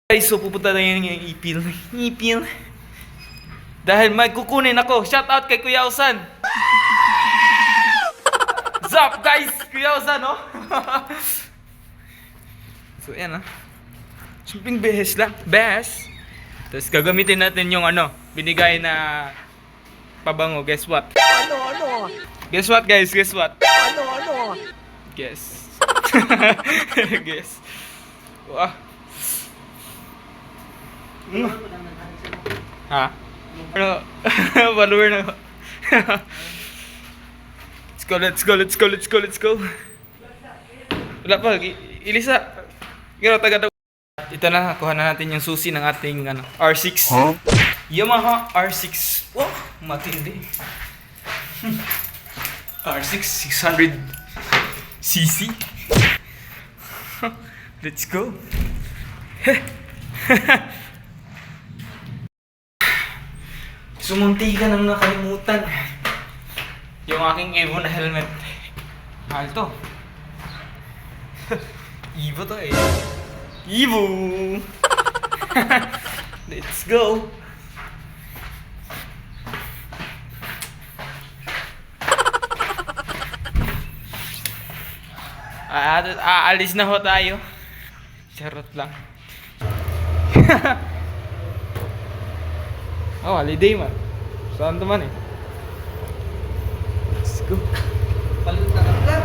Guys, so pupunta na yun yung ipil. Ipil. Dahil may kukunin ako. Shout out kay Kuya Usan. Zap guys! Kuya Usan, no? So yan ah. Simpleng behes lang. Behes. Tapos gagamitin natin yung binigay na pabango. Guess what? Ano? Guess what guys? Guess what? Ano? Guess. Guess. Wah. Ha? Ano? Follower na ako. Let's go. Wala pa, ilisa. Gano, taga daw. Ito na, kuha na natin yung susi ng ating R6. Huh? Yamaha R6. Wow, matindi. R6 600cc. Let's go. Sumunti ka nang nakalimutan yung aking Evo na helmet. Mahal to. Evo to eh. Evo! Let's go! Aalis na ho tayo. Charot lang. Oh, holiday man. Saan naman eh? Let's go. Palit na ka.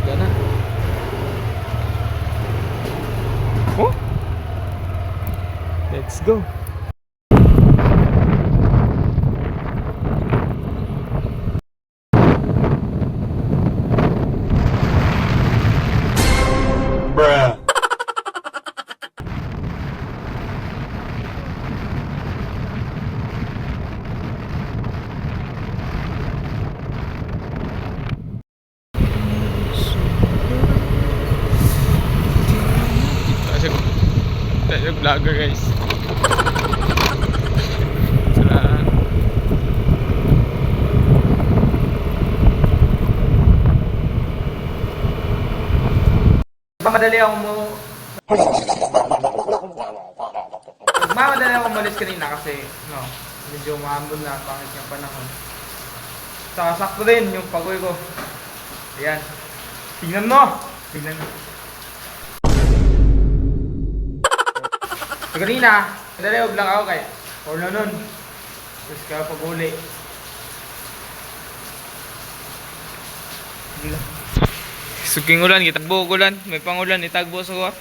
Gana. Oh? Let's go. Bruh. Tayo vlogger guys. Salaan. Mamadali ako Mamadali ako umalis kanina kasi medyo maambon na pangit yung panahon. Saka sakto din yung pagoy ko. Ayan. Tingnan mo. Kanina, nadalawag lang ako kay or nun. Tapos kaya pag-uli. Suking ulan, itagbo ko ulan. May pangulan, itagbo sa ko.